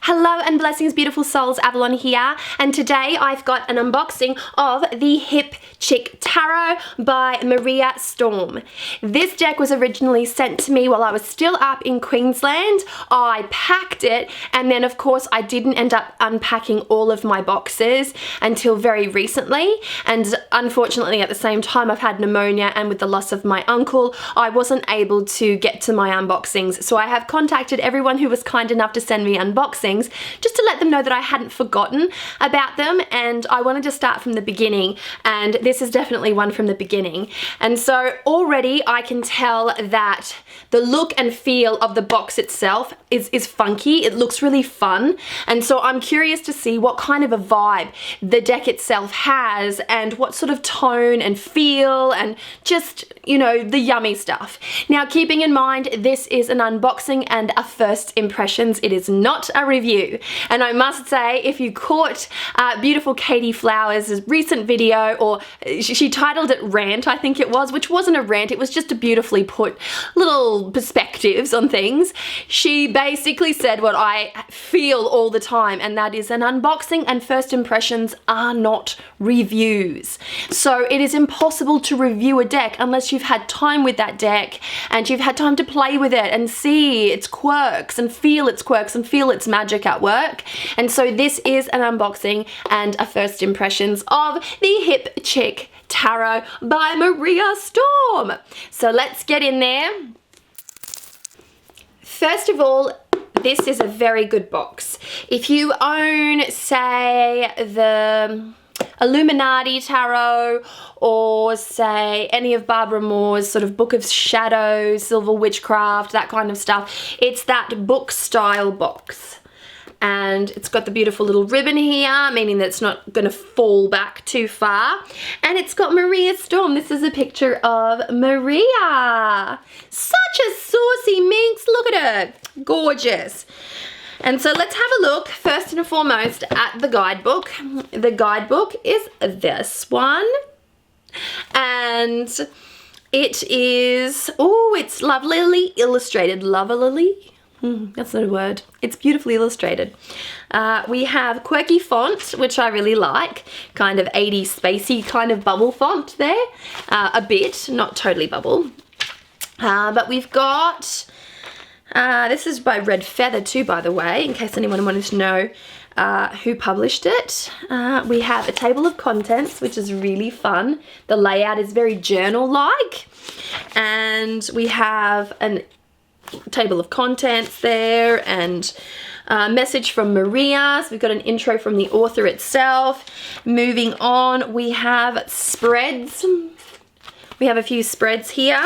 Hello and blessings, beautiful souls. Avalon here, and today I've got an unboxing of the Hip Chick Tarot by Maria Storm. This deck was originally sent to me while I was still up in Queensland. I packed it, and then of course I didn't end up unpacking all of my boxes until very recently, and unfortunately at the same time I've had pneumonia, and with the loss of my uncle I wasn't able to get to my unboxings. So I have contacted everyone who was kind enough to send me unboxings just to let them know that I hadn't forgotten about them, and I wanted to start from the beginning, and this is definitely one from the beginning. And so already I can tell that the look and feel of the box itself is funky. It looks really fun, and so I'm curious to see what kind of a vibe the deck itself has and what sort of tone and feel and just, you know, the yummy stuff. Now, keeping in mind this is an unboxing and a first impressions, it is not a review. And I must say, if you caught beautiful Katie Flowers' recent video, or she titled it Rant, I think it was, which wasn't a rant, it was just a beautifully put little perspectives on things. She basically said what I feel all the time, and that is an unboxing and first impressions are not reviews. So it is impossible to review a deck unless you've had time with that deck and you've had time to play with it and see its quirks and feel its quirks and feel its magic at work. And so this is an unboxing and a first impressions of the Hip Chick Tarot by Maria Storm. So let's get in there. First of all, this is a very good box. If you own, say, the Illuminati Tarot, or say any of Barbara Moore's sort of Book of Shadows, Silver Witchcraft, that kind of stuff, it's that book style box. And it's got the beautiful little ribbon here, meaning that it's not going to fall back too far. And it's got Maria Storm. This is a picture of Maria. Such a saucy minx. Look at her. Gorgeous. And so let's have a look, first and foremost, at the guidebook. The guidebook is this one. And it is, oh, it's lovely illustrated. Lovely. That's not a word. It's beautifully illustrated. We have quirky font, which I really like. Kind of 80s spacey kind of bubble font there. A bit, not totally bubble. But we've got, this is by Red Feather too, by the way, in case anyone wanted to know who published it. We have a table of contents, which is really fun. The layout is very journal-like. And we have a table of contents there, and a message from Maria. So we've got an intro from the author itself. Moving on, we have spreads. We have a few spreads here.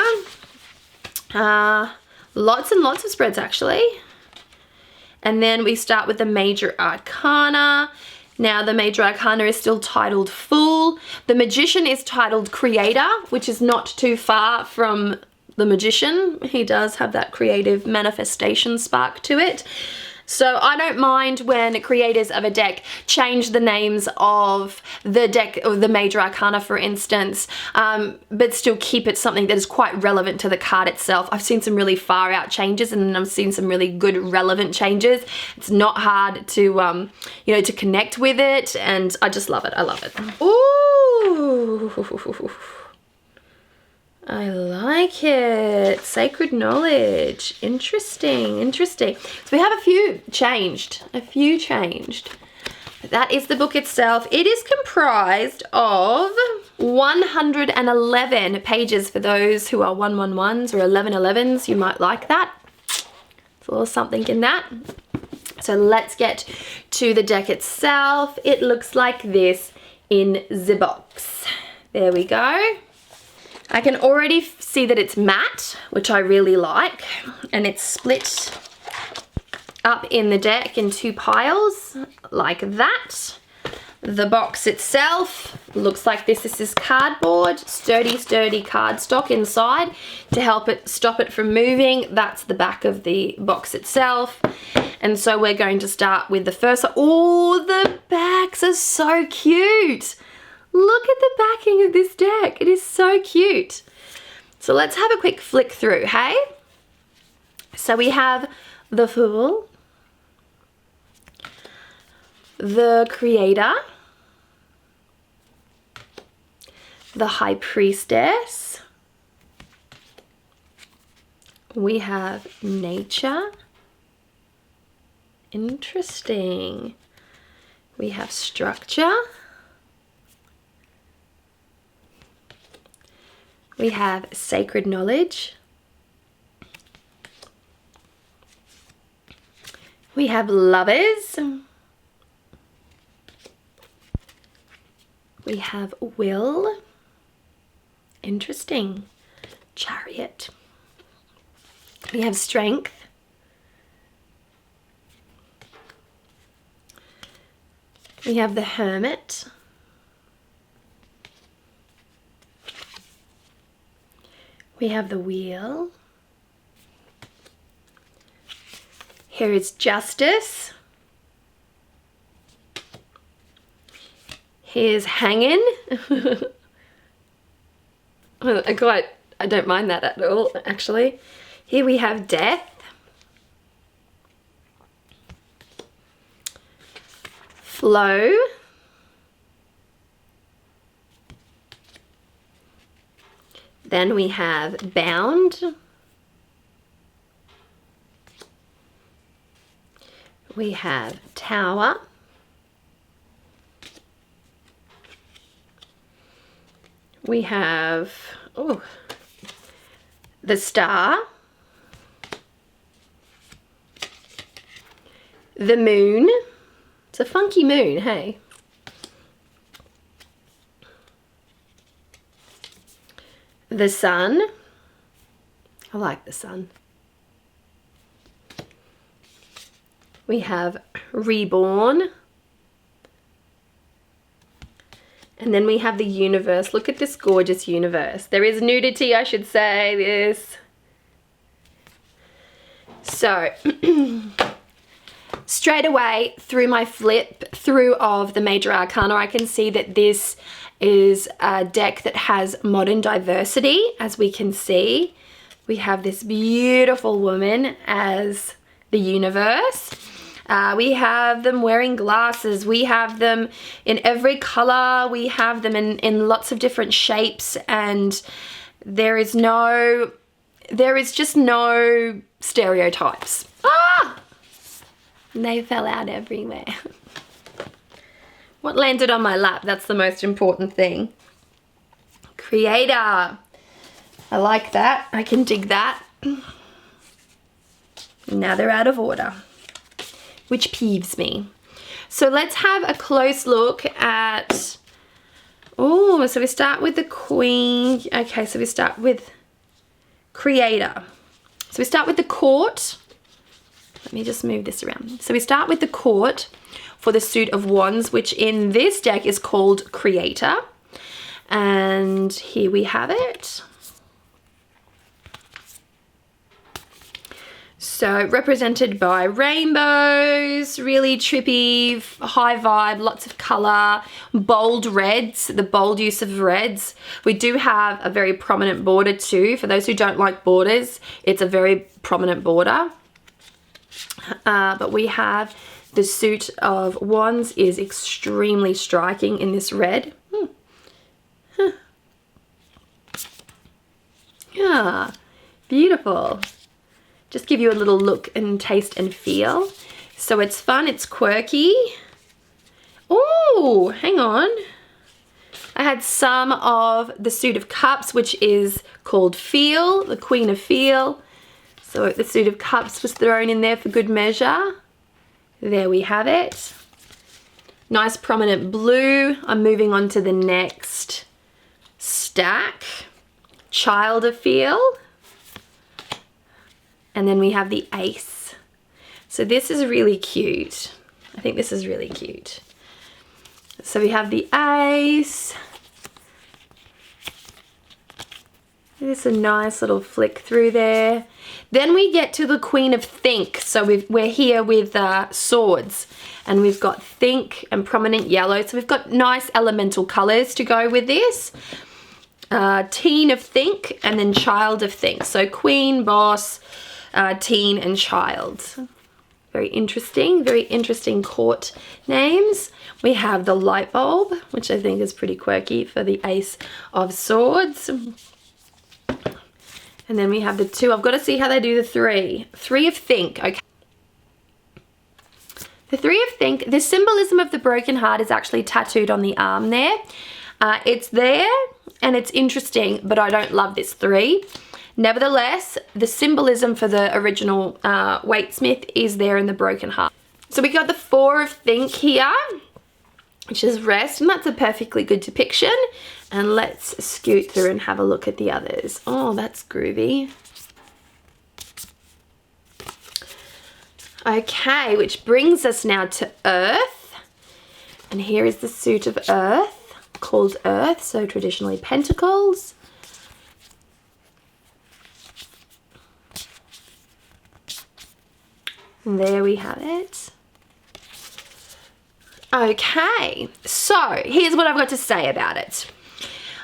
Lots and lots of spreads, actually. And then we start with the Major Arcana. Now, the Major Arcana is still titled Fool. The Magician is titled Creator, which is not too far from the Magician. He does have that creative manifestation spark to it. So I don't mind when creators of a deck change the names of the deck, or the Major Arcana for instance, but still keep it something that is quite relevant to the card itself. I've seen some really far out changes, and I've seen some really good relevant changes. It's not hard to, you know, to connect with it, and I just love it. I love it. Ooh. I like it. Sacred knowledge. Interesting, interesting. So we have a few changed. But that is the book itself. It is comprised of 111 pages for those who are 111s or 1111s. You might like that. It's a little something in that. So let's get to the deck itself. It looks like this in the box. There we go. I can already see that it's matte, which I really like, and it's split up in the deck in two piles like that. The box itself looks like this. This is cardboard, sturdy cardstock inside to help it stop it from moving. That's the back of the box itself. And so we're going to start with the first. Oh, the backs are so cute. Look at the backing of this deck. It is so cute. So let's have a quick flick through, hey? So we have the Fool, the Creator, the High Priestess, we have Nature, interesting, we have Structure, we have Sacred Knowledge, we have Lovers, we have Will, interesting, Chariot, we have Strength, we have the Hermit, we have the Wheel, here is Justice, here's Hanging. I don't mind that at all, actually. Here we have Death, Flow, then we have Bound, we have Tower, we have the Star, the Moon. It's a funky moon, hey? The Sun. I like the sun. We have Reborn. And then we have the Universe. Look at this gorgeous universe. There is nudity, I should say, this. So, straight away through my flip through of the Major Arcana, I can see that this is a deck that has modern diversity, as we can see. We have this beautiful woman as the universe. We have them wearing glasses. We have them in every color. We have them in lots of different shapes, and there is just no stereotypes. Ah! They fell out everywhere. What landed on my lap? That's the most important thing. Creator. I like that. I can dig that. Now they're out of order, which peeves me. So let's have a close look at, oh, so we start with the Queen. Okay, so we start with Creator. So we start with the Court. Let me just move this around. So we start with the Court for the suit of Wands, which in this deck is called Creator. And here we have it. So represented by rainbows, really trippy, high vibe, lots of color, bold reds, the bold use of reds. We do have a very prominent border too. For those who don't like borders, it's a very prominent border. But we have the suit of Wands is extremely striking in this red. Yeah, beautiful. Just give you a little look and taste and feel. So it's fun, it's quirky. Oh, hang on. I had some of the suit of Cups, which is called Feel, the Queen of Feel. So the suit of Cups was thrown in there for good measure. There we have it. Nice prominent blue. I'm moving on to the next stack. Child of Feel. And then we have the Ace. So this is really cute. I think this is really cute. So we have the Ace. There's a nice little flick through there. Then we get to the Queen of Think. So we're here with swords. And we've got Think and prominent yellow. So we've got nice elemental colors to go with this. Teen of Think and then Child of Think. So Queen, Boss, Teen and Child. Very interesting court names. We have the light bulb, which I think is pretty quirky for the Ace of Swords. And then we have the 2. I've got to see how they do the 3. 3 of Think, okay. The 3 of Think, the symbolism of the broken heart is actually tattooed on the arm there. It's there and it's interesting, but I don't love this 3. Nevertheless, the symbolism for the original Waitsmith is there in the broken heart. So we got the 4 of Think here, which is Rest, and that's a perfectly good depiction. And let's scoot through and have a look at the others. Oh, that's groovy. Okay, which brings us now to Earth. And here is the suit of Earth, called Earth, so traditionally Pentacles. And there we have it. Okay, so here's what I've got to say about it.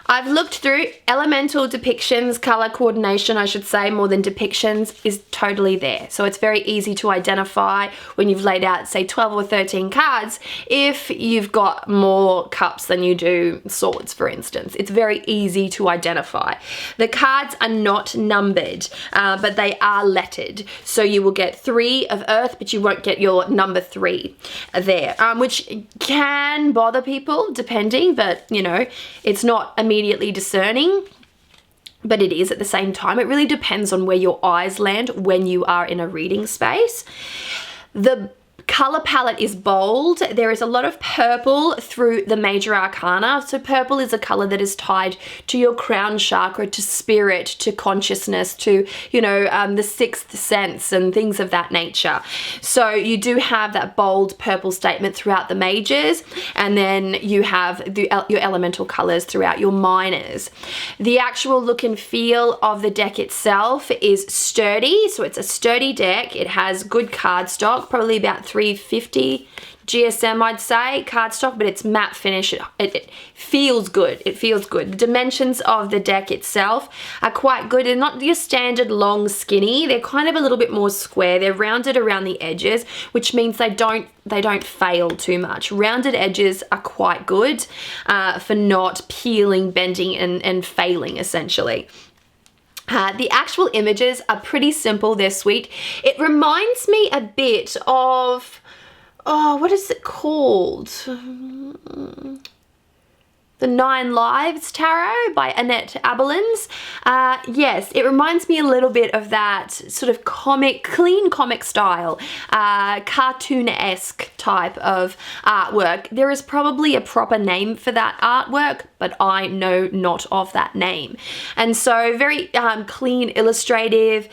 I've looked through elemental depictions, color coordination, I should say, more than depictions is totally there. So it's very easy to identify when you've laid out, say, 12 or 13 cards, if you've got more cups than you do swords, for instance. It's very easy to identify. The cards are not numbered, but they are lettered. So you will get 3 of Earth, but you won't get your number 3 there, which can bother people, depending, but, you know, it's not immediately discerning, but it is at the same time. It really depends on where your eyes land when you are in a reading space. The color palette is bold. There is a lot of purple through the major arcana. So purple is a color that is tied to your crown chakra, to spirit, to consciousness, to, you know, the 6th sense and things of that nature. So you do have that bold purple statement throughout the majors, and then you have your elemental colors throughout your minors. The actual look and feel of the deck itself is sturdy. So it's a sturdy deck. It has good cardstock, probably about 350 GSM, I'd say, cardstock, but it's matte finish. It feels good. It feels good. The dimensions of the deck itself are quite good. They're not your standard long skinny. They're kind of a little bit more square. They're rounded around the edges, which means they don't fail too much. Rounded edges are quite good for not peeling, bending, and failing, essentially. The actual images are pretty simple. They're sweet. It reminds me a bit of, oh, what is it called? The 9 Lives Tarot by Annette Abelins. Yes, it reminds me a little bit of that sort of clean comic style, cartoon-esque type of artwork. There is probably a proper name for that artwork, but I know not of that name. And so very clean, illustrative,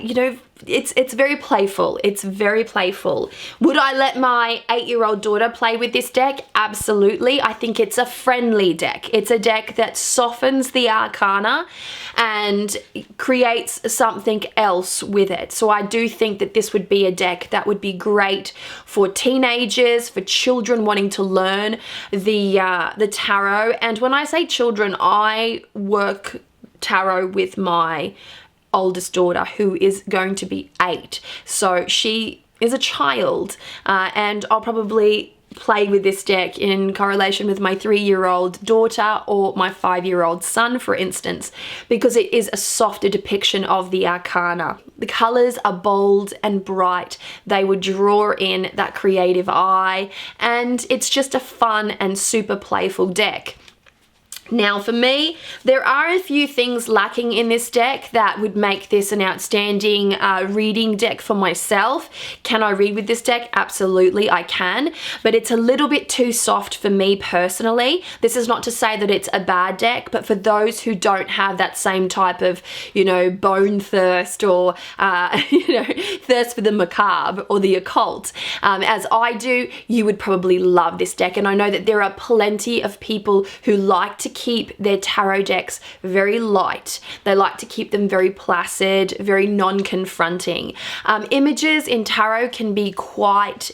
you know, it's very playful. It's very playful. Would I let my 8-year-old daughter play with this deck? Absolutely. I think it's a friendly deck. It's a deck that softens the arcana and creates something else with it. So I do think that this would be a deck that would be great for teenagers, for children wanting to learn the tarot. And when I say children, I work tarot with my oldest daughter, who is going to be 8. So she is a child, and I'll probably play with this deck in correlation with my 3-year-old daughter or my 5-year-old son, for instance, because it is a softer depiction of the arcana. The colors are bold and bright. They would draw in that creative eye, and it's just a fun and super playful deck. Now for me, there are a few things lacking in this deck that would make this an outstanding reading deck for myself. Can I read with this deck? Absolutely, I can, but it's a little bit too soft for me personally. This is not to say that it's a bad deck, but for those who don't have that same type of, you know, bone thirst or, you know, thirst for the macabre or the occult, as I do, you would probably love this deck. And I know that there are plenty of people who like to keep their tarot decks very light. They like to keep them very placid, very non-confronting. Images in tarot can be quite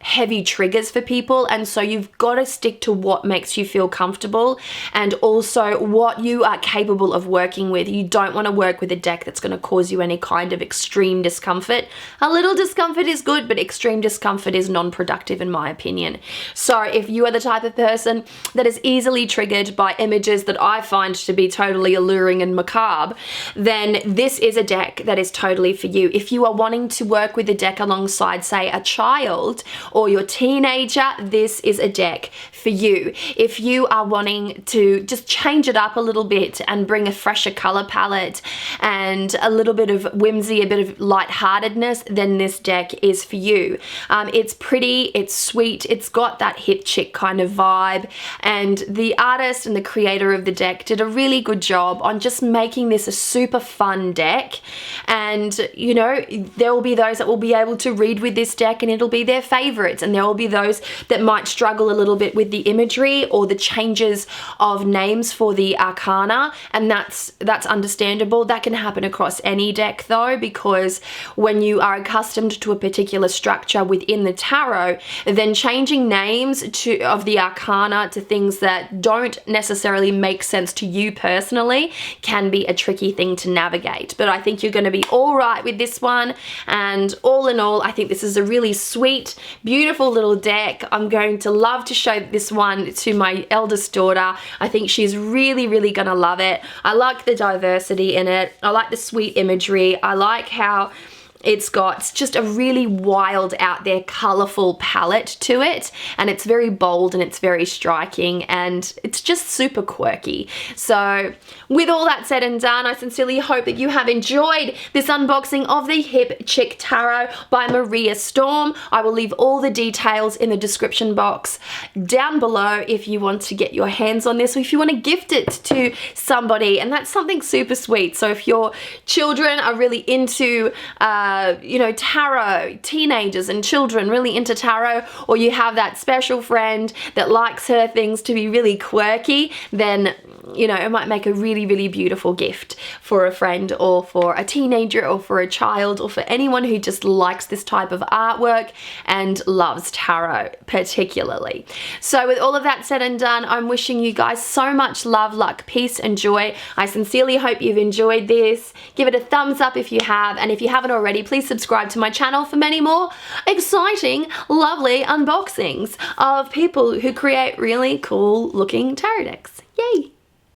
heavy triggers for people, and so you've got to stick to what makes you feel comfortable and also what you are capable of working with. You don't want to work with a deck that's going to cause you any kind of extreme discomfort. A little discomfort is good, but extreme discomfort is non-productive in my opinion. So if you are the type of person that is easily triggered by images that I find to be totally alluring and macabre, then this is a deck that is totally for you. If you are wanting to work with a deck alongside, say, a child or your teenager, this is a deck for you. If you are wanting to just change it up a little bit and bring a fresher color palette and a little bit of whimsy, a bit of lightheartedness, then this deck is for you. It's pretty, it's sweet, it's got that hip chick kind of vibe, and the artist and the creator of the deck did a really good job on just making this a super fun deck. And you know, there will be those that will be able to read with this deck and it'll be their favorites, and there will be those that might struggle a little bit with the imagery or the changes of names for the arcana, and that's understandable. That can happen across any deck though, because when you are accustomed to a particular structure within the tarot, then changing names of the arcana to things that don't necessarily make sense to you personally can be a tricky thing to navigate. But I think you're going to be all right with this one, and all in all, I think this is a really sweet, beautiful little deck. I'm going to love to show this one to my eldest daughter. I think she's really, really gonna love it. I like the diversity in it. I like the sweet imagery. I like how it's got just a really wild, out there, colorful palette to it, and it's very bold and it's very striking and it's just super quirky. So with all that said and done, I sincerely hope that you have enjoyed this unboxing of the Hip Chick Tarot by Maria Storm. I will leave all the details in the description box down below if you want to get your hands on this, or if you want to gift it to somebody, and that's something super sweet. So if your children are really into you know, tarot, teenagers and children really into tarot, or you have that special friend that likes her things to be really quirky, then you know, it might make a really, really beautiful gift for a friend or for a teenager or for a child or for anyone who just likes this type of artwork and loves tarot particularly. So with all of that said and done, I'm wishing you guys so much love, luck, peace and joy. I sincerely hope you've enjoyed this. Give it a thumbs up if you have, and if you haven't already, please subscribe to my channel for many more exciting, lovely unboxings of people who create really cool looking tarot decks. Yay!